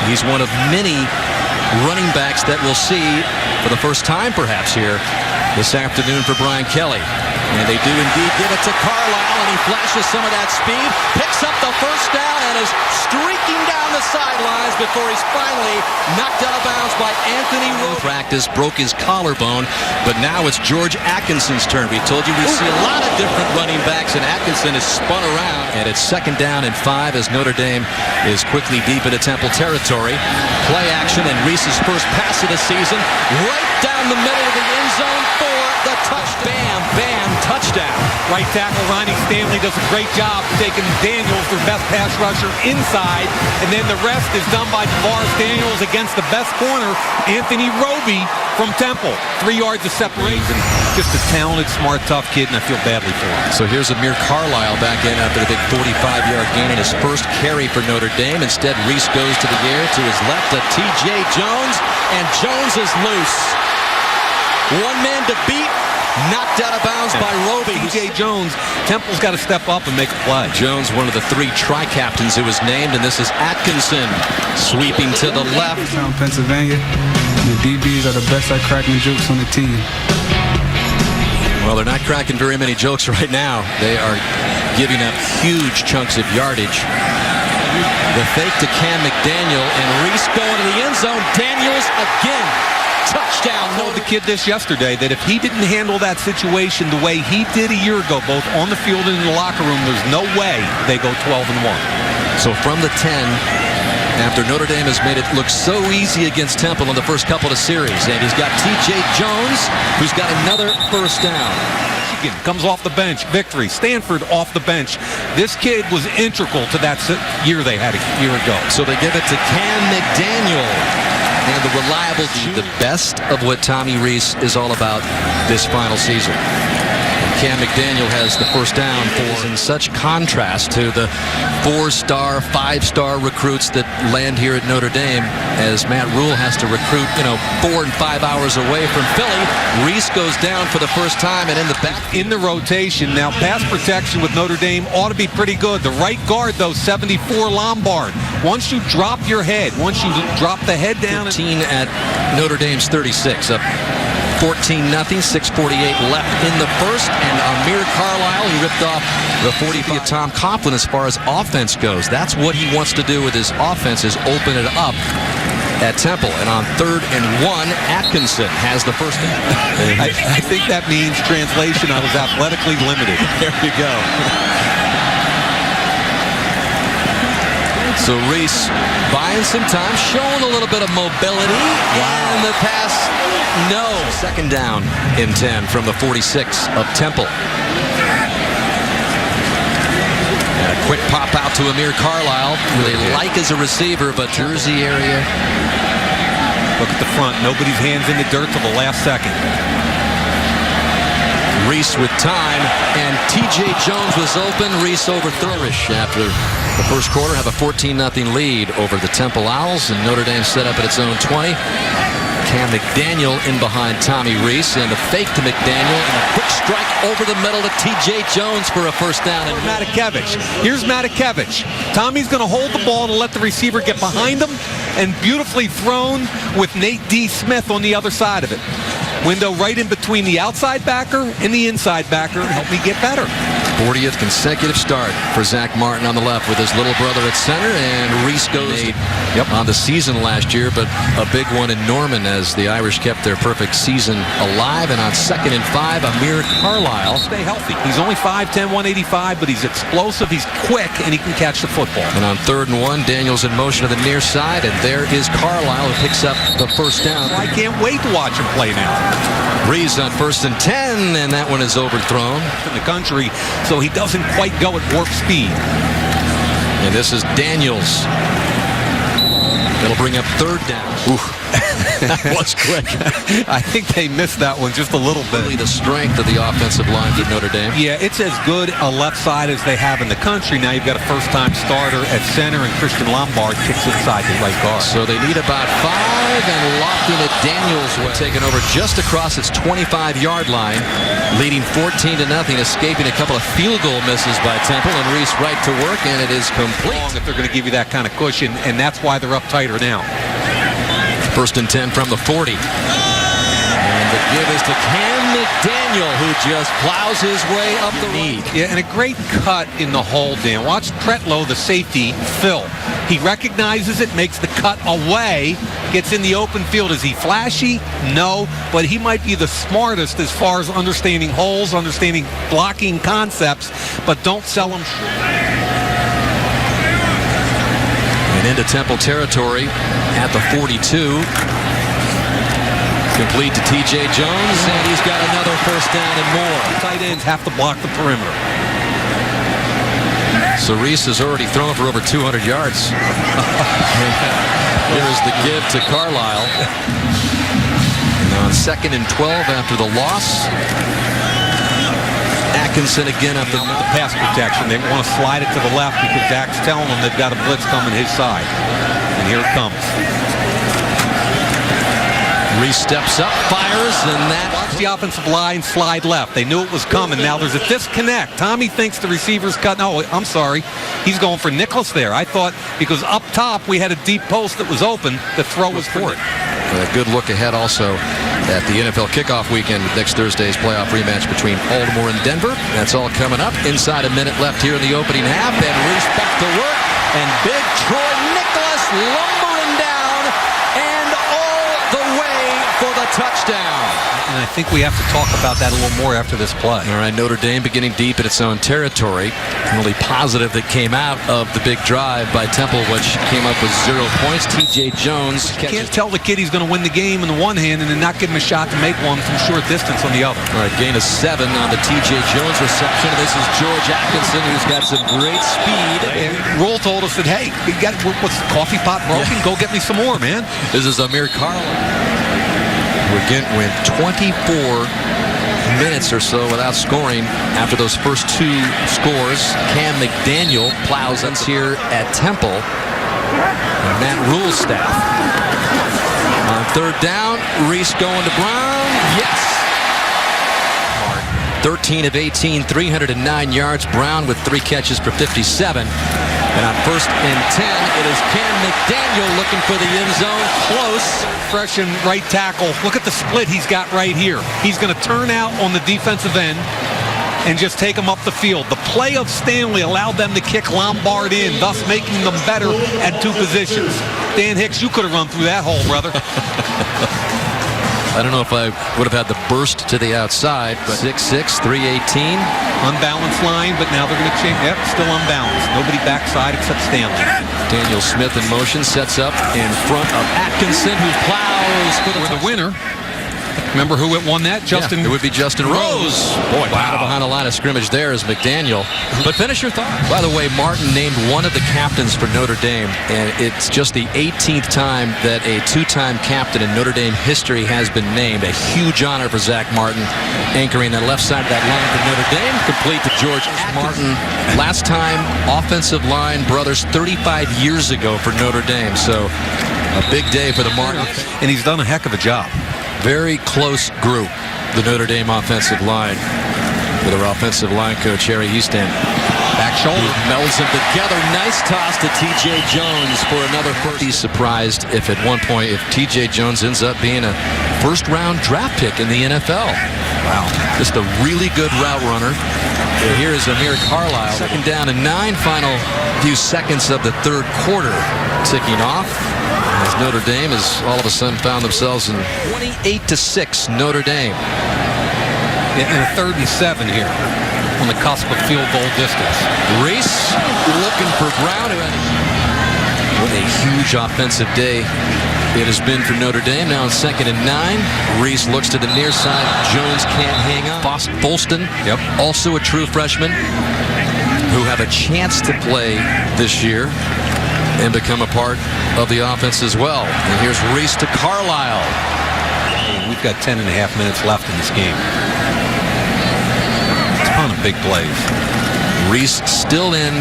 He's one of many running backs that we'll see for the first time perhaps here this afternoon for Brian Kelly. And they do indeed give it to Carlisle, and he flashes some of that speed, picks up the first down, and is streaking down the sidelines before he's finally knocked out of bounds by Anthony Rowe. Practice broke his collarbone, but now it's George Atkinson's turn. We told you we see a lot of different running backs, and Atkinson is spun around. And it's 2nd down and 5 as Notre Dame is quickly deep into Temple territory. Play action, and Reese's first pass of the season, right down the middle of the end zone for the touchdown. Bam, bam, touchdown. Right tackle Ronnie Stanley does a great job taking Daniels, their best pass rusher, inside, and then the rest is done by DeVaris Daniels against the best corner, Anthony Roby from Temple. 3 yards of separation. Just a talented, smart, tough kid, and I feel badly for him. So here's Amir Carlisle back in after the big 45-yard gain in his first carry for Notre Dame. Instead, Reese goes to the air to his left to T.J. Jones, and Jones is loose. One man to beat, knocked out of bounds by Roby. T.J. Jones, Temple's got to step up and make a play. Jones, one of the 3 tri-captains who was named, and this is Atkinson sweeping to the left. From Pennsylvania, the DBs are the best at cracking jokes on the team. Well, they're not cracking very many jokes right now. They are giving up huge chunks of yardage. The fake to Cam McDaniel, and Reese going to the end zone. Daniels again. Touchdown. I told the kid this yesterday that if he didn't handle that situation the way he did a year ago, both on the field and in the locker room, there's no way they go 12-1. So from the 10, after Notre Dame has made it look so easy against Temple in the first couple of series, and he's got T.J. Jones, who's got another first down. Michigan comes off the bench. Victory. Stanford off the bench. This kid was integral to that year they had a year ago. So they give it to Cam McDaniel. And the reliable, the best of what Tommy Reese is all about this final season. Cam McDaniel has the first down for in such contrast to the 4-star, 5-star recruits that land here at Notre Dame, as Matt Rule has to recruit, 4 and 5 hours away from Philly. Reese goes down for the first time, and in the back. In the rotation. Now, pass protection with Notre Dame ought to be pretty good. The right guard, though, 74 Lombard. Once you drop your head, once you drop the head down. 15 at Notre Dame's 36, up 14-0, 6:48 left in the first, and Amir Carlisle, he ripped off the 40 of Tom Coughlin as far as offense goes. That's what he wants to do with his offense, is open it up at Temple. And on 3rd and 1, Atkinson has the first down. I think that means, translation, I was athletically limited. There you go. So Reese buying some time, showing a little bit of mobility, and the pass, no. 2nd down in 10 from the 46 of Temple. And a quick pop out to Amir Carlisle, who they like as a receiver, but Jersey area. Look at the front. Nobody's hands in the dirt till the last second. Reese with time, and T.J. Jones was open. Reese overthrew after the first quarter, have a 14-0 lead over the Temple Owls, and Notre Dame set up at its own 20. Cam McDaniel in behind Tommy Reese, and a fake to McDaniel, and a quick strike over the middle to T.J. Jones for a first down. And Matakevich. Here's Matakevich. Tommy's going to hold the ball to let the receiver get behind him, and beautifully thrown with Nate D. Smith on the other side of it. Window right in between the outside backer and the inside backer. Help me get better. 40th consecutive start for Zach Martin on the left with his little brother at center, and Reese goes on the season last year, but a big one in Norman as the Irish kept their perfect season alive. And on 2nd and 5, Amir Carlisle. Stay healthy. He's only 5'10", 185, but he's explosive, he's quick, and he can catch the football. And on 3rd and 1, Daniels in motion to the near side, and there is Carlisle who picks up the first down. I can't wait to watch him play now. Reese on 1st and 10, and that one is overthrown. In the country, so he doesn't quite go at warp speed. And this is Daniels. It'll bring up 3rd down. That was quick. I think they missed that one just a little bit. Really the strength of the offensive line at Notre Dame. Yeah, it's as good a left side as they have in the country. Now you've got a first-time starter at center, and Christian Lombard kicks inside the right guard. So they need about 5, and locking it Daniels taking over just across its 25-yard line, leading 14-0, escaping a couple of field goal misses by Temple, and Reese right to work, and it is complete. If they're going to give you that kind of cushion, and that's why they're up tighter than now. 1st and 10 from the 40. And the give is to Cam McDaniel, who just plows his way up the knee. Yeah, and a great cut in the hole, Dan. Watch Pretlow, the safety, fill. He recognizes it, makes the cut away, gets in the open field. Is he flashy? No, but he might be the smartest as far as understanding holes, understanding blocking concepts, but don't sell him short. And into Temple territory at the 42. Complete to T.J. Jones, and he's got another 1st down and more. Tight ends have to block the perimeter. So Reese has already thrown for over 200 yards. Here's the give to Carlisle. And on 2nd and 12 after the loss. Atkinson again up the pass protection. They want to slide it to the left because Dak's telling them they've got a blitz coming his side. And here it comes. Reese steps up, fires, and that... Watch the offensive line slide left. They knew it was coming. Now there's a disconnect. Tommy thinks the receiver's cut. No, I'm sorry. He's going for Nicholas there. I thought because up top we had a deep post that was open, the throw was for it. A good look ahead also at the NFL kickoff weekend with next Thursday's playoff rematch between Baltimore and Denver. That's all coming up. Inside a minute left here in the opening half. And Reese back to work. And big Troy Nicholas lumbering down and all the way for the touchdown. And I think we have to talk about that a little more after this play. All right, Notre Dame beginning deep in its own territory. The only positive that came out of the big drive by Temple, which came up with 0 points. T.J. Jones can't tell the kid he's going to win the game in the one hand and then not give him a shot to make one from short distance on the other. All right, gain of 7 on the T.J. Jones reception. This is George Atkinson, who's got some great speed. And Rule told us that, hey, what's the coffee pot broken? Yeah. Go get me some more, man. This is Amir Carlisle. We went 24 minutes or so without scoring after those first 2 scores. Cam McDaniel plows us here at Temple. And Matt Rule's staff. On 3rd down, Reese going to Brown. Yes! 13 of 18, 309 yards. Brown with 3 catches for 57. And on 1st and 10, it is Cam McDaniel looking for the end zone. Close. Fresh and right tackle. Look at the split he's got right here. He's going to turn out on the defensive end and just take him up the field. The play of Stanley allowed them to kick Lombard in, thus making them better at 2 positions. Dan Hicks, you could have run through that hole, brother. I don't know if I would have had the burst to the outside, but 6'6", 318. Unbalanced line, but now they're going to change. Yep, still unbalanced. Nobody backside except Stanley. Daniel Smith in motion, sets up in front of Atkinson, who plows for the winner. Remember who won that? Justin. It would be Justin Rose. Boy, wow. Behind the line of scrimmage there is McDaniel. But finish your thought. By the way, Martin named one of the captains for Notre Dame, and it's just the 18th time that a 2-time captain in Notre Dame history has been named. A huge honor for Zach Martin, anchoring the left side of that line for Notre Dame. Complete to George Martin. Last time offensive line brothers 35 years ago for Notre Dame. So a big day for the Martin. And he's done a heck of a job. Very close group, the Notre Dame offensive line, with our offensive line coach, Harry Houston. Back shoulder. Melds them together. Nice toss to T.J. Jones for another first. He's surprised if at one point, if T.J. Jones ends up being a first-round draft pick in the NFL. Wow. Just a really good route runner. And here is Amir Carlisle. 2nd down and 9. Final few seconds of the 3rd quarter ticking off. As Notre Dame has all of a sudden found themselves in 28-6 Notre Dame. And a 3rd and 7 here on the cusp of field goal distance. Reese looking for Brown. What a huge offensive day it has been for Notre Dame. Now on 2nd and 9. Reese looks to the near side. Jones can't hang on. Folston, also a true freshman, who have a chance to play this year and become a part of the offense as well. And here's Reese to Carlisle. We've got 10 and a half minutes left in this game. A ton of big plays. Reese still in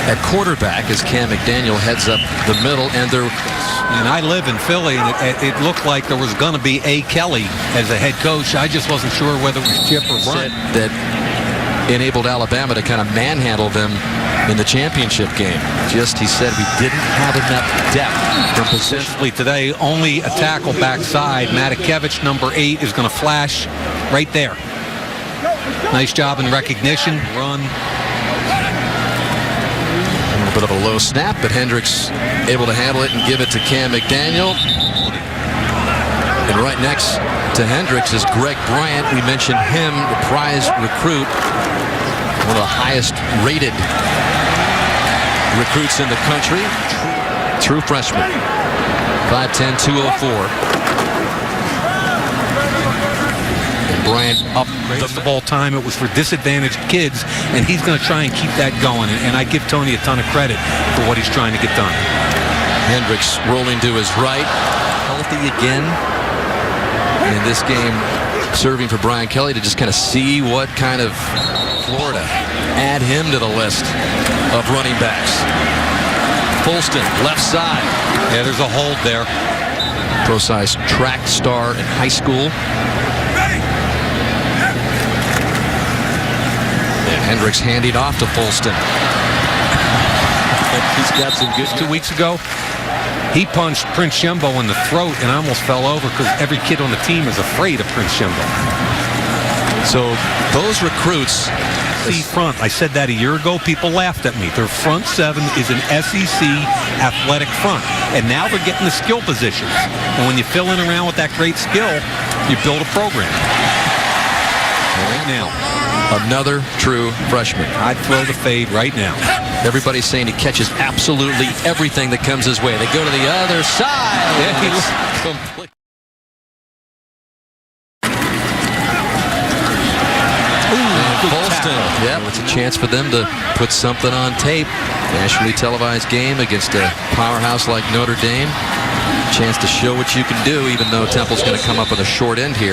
at quarterback as Cam McDaniel heads up the middle. And I live in Philly, and it looked like there was going to be A. Kelly as a head coach. I just wasn't sure whether it was Chip or Brian. That enabled Alabama to kind of manhandle them in the championship game. Just, he said, we didn't have enough depth from position. Essentially today, only a tackle backside. Matakevich, number 8, is going to flash right there. Nice job in recognition. Run. A little bit of a low snap, but Hendricks able to handle it and give it to Cam McDaniel. And right next to Hendricks is Greg Bryant. We mentioned him, the prize recruit, one of the highest rated recruits in the country. True freshman. 5'10", 204. Bryant up Of all time, it was for disadvantaged kids, and he's going to try and keep that going. And I give Tony a ton of credit for what he's trying to get done. Hendricks rolling to his right. Healthy again in this game, serving for Brian Kelly to just kind of see what kind of Florida add him to the list of running backs. Folston, left side. Yeah, there's a hold there. Pro-size track star in high school. Hendricks handing off to Folston. He's got some good. 2 weeks ago, he punched Prince Jumbo in the throat and almost fell over because every kid on the team is afraid of Prince Jumbo. So those recruits. SEC front, I said that a year ago, people laughed at me. Their front 7 is an SEC athletic front. And now they're getting the skill positions. And when you fill in around with that great skill, you build a program. Right now. Another true freshman. I'd throw the fade right now. Everybody's saying he catches absolutely everything that comes his way. They go to the other side. Yeah, Complete. Folston. Yeah, it's a chance for them to put something on tape. Nationally televised game against a powerhouse like Notre Dame. Chance to show what you can do, even though Temple's going to come up with a short end here.